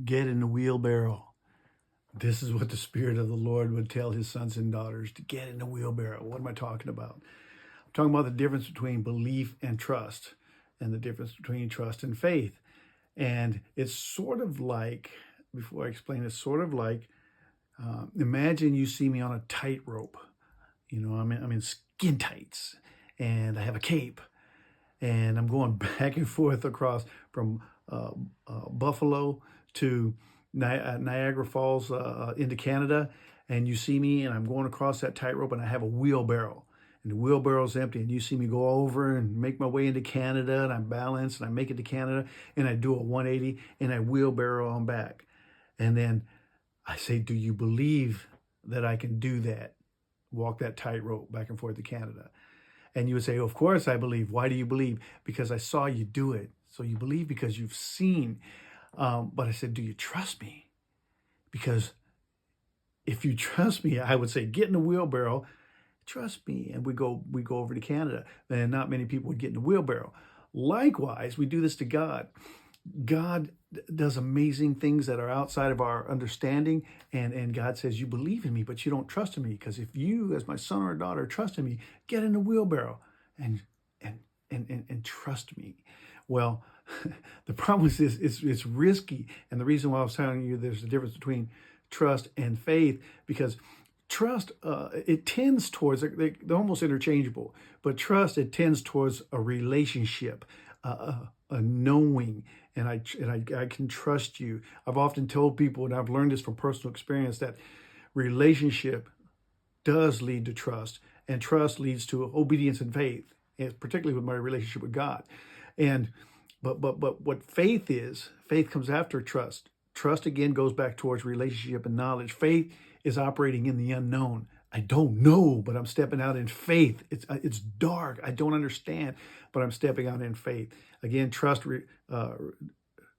get in the wheelbarrow. This is what the Spirit of the Lord would tell his sons and daughters, to get in the wheelbarrow. What am I talking about? I'm talking about the difference between belief and trust, and the difference between trust and faith. And it's sort of like, before I explain, it's sort of like, imagine you see me on a tightrope. I'm in skin tights, and I have a cape, and I'm going back and forth across from Buffalo to Niagara Falls into Canada, and you see me, and I'm going across that tightrope, and I have a wheelbarrow, and the wheelbarrow's empty, and you see me go over and make my way into Canada, and I'm balanced, and I make it to Canada, and I do a 180, and I wheelbarrow on back, and then I say, do you believe that I can do that? Walk that tightrope back and forth to Canada. And you would say, of course I believe. Why do you believe? Because I saw you do it. So you believe because you've seen. But I said, do you trust me? Because if you trust me, I would say, get in the wheelbarrow, trust me. And we go over to Canada. And not many people would get in the wheelbarrow. Likewise, we do this to God. God does amazing things that are outside of our understanding. And God says, you believe in me, but you don't trust in me. Because if you, as my son or daughter, trust in me, get in the wheelbarrow and trust me. Well, the problem is this, it's risky. And the reason why I was telling you there's a difference between trust and faith, because trust, it tends towards, they're almost interchangeable, but trust, it tends towards a relationship, a knowing, and I can trust you. I've often told people, and I've learned this from personal experience, that relationship does lead to trust, and trust leads to obedience and faith, and particularly with my relationship with God. And but what faith is, faith comes after trust. Trust again goes back towards relationship and knowledge. Faith is operating in the unknown. I don't know, but I'm stepping out in faith. It's dark. I don't understand, but I'm stepping out in faith. Again, trust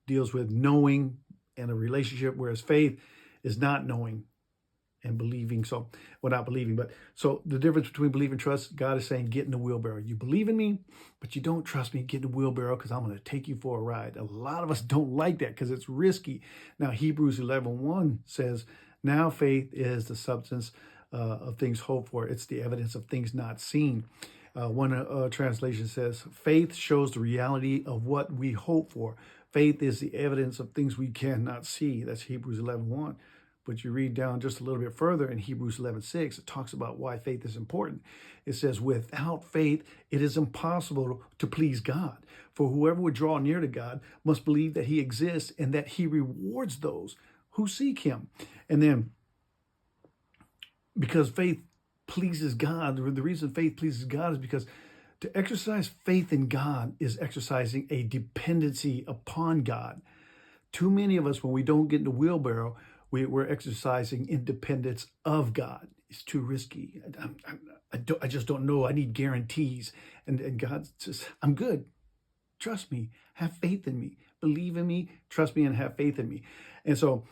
deals with knowing and a relationship, whereas faith is not knowing and believing. So, well, not believing, but so the difference between belief and trust, God is saying, get in the wheelbarrow. You believe in me, but you don't trust me. Get in the wheelbarrow because I'm going to take you for a ride. A lot of us don't like that because it's risky. Now, Hebrews 11:1 says, now faith is the substance of things hoped for. It's the evidence of things not seen. One translation says, faith shows the reality of what we hope for. Faith is the evidence of things we cannot see. That's Hebrews 11:1. But you read down just a little bit further in Hebrews 11:6, it talks about why faith is important. It says, without faith, it is impossible to please God. For whoever would draw near to God must believe that he exists and that he rewards those who seek him. And then, because faith pleases God, the reason faith pleases God is because to exercise faith in God is exercising a dependency upon God. Too many of us, when we don't get in the wheelbarrow, we're exercising independence of God. It's too risky. I just don't know. I need guarantees. And God says, I'm good. Trust me. Have faith in me. Believe in me. Trust me and have faith in me. And so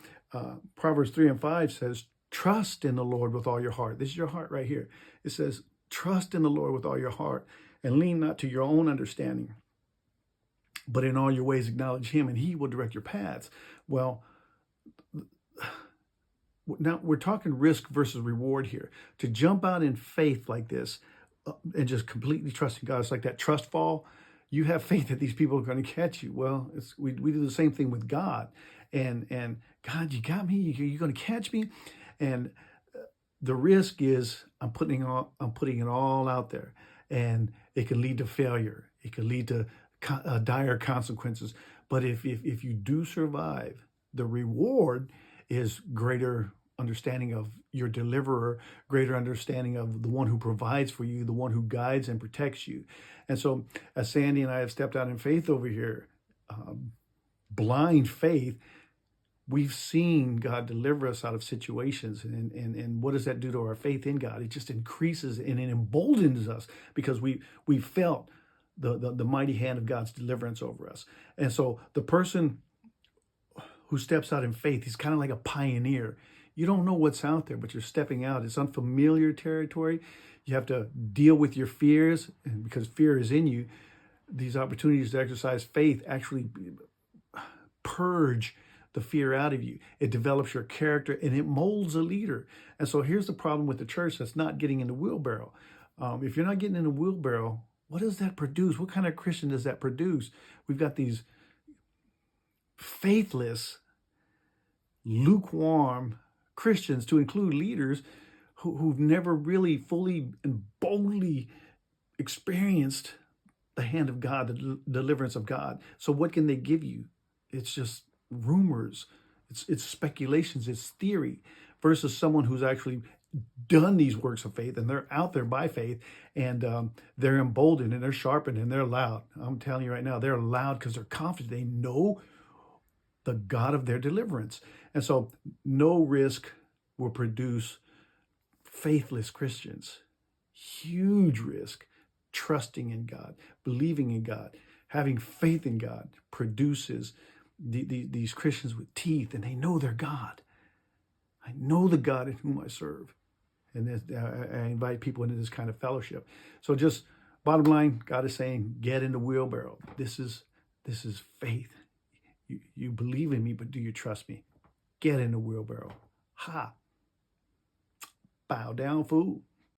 Proverbs 3:5 says, trust in the Lord with all your heart. This is your heart right here. It says, trust in the Lord with all your heart and lean not to your own understanding, but in all your ways acknowledge him and he will direct your paths. Well, now we're talking risk versus reward here. To jump out in faith like this and just completely trusting God, it's like that trust fall. You have faith that these people are going to catch you. Well, we do the same thing with God. And God, you got me. You're going to catch me. And the risk is I'm putting it all out there, and it can lead to failure. It can lead to dire consequences. But if you do survive, the reward is greater understanding of your deliverer, greater understanding of the one who provides for you, the one who guides and protects you. And so as Sandy and I have stepped out in faith over here, blind faith, we've seen God deliver us out of situations. And what does that do to our faith in God? It just increases and it emboldens us because we felt the mighty hand of God's deliverance over us. And so the person who steps out in faith, he's kind of like a pioneer. You don't know what's out there, but you're stepping out. It's unfamiliar territory. You have to deal with your fears, and because fear is in you, these opportunities to exercise faith actually purge the fear out of you. It develops your character and it molds a leader. And so here's the problem with the church that's not getting in the wheelbarrow. If you're not getting in the wheelbarrow, what does that produce? What kind of Christian does that produce? We've got these faithless, lukewarm Christians, to include leaders who've never really fully and boldly experienced the hand of God, the deliverance of God. So what can they give you? It's just rumors. It's speculations. It's theory versus someone who's actually done these works of faith and they're out there by faith and they're emboldened and they're sharpened and they're loud. I'm telling you right now, they're loud because they're confident. They know the God of their deliverance. And so no risk will produce faithless Christians. Huge risk. Trusting in God, believing in God, having faith in God produces these Christians with teeth, and they know their God. I know the God in whom I serve. And I invite people into this kind of fellowship. So just bottom line, God is saying, get in the wheelbarrow. This is faith. You believe in me, but do you trust me? Get in the wheelbarrow. Ha! Bow down, fool.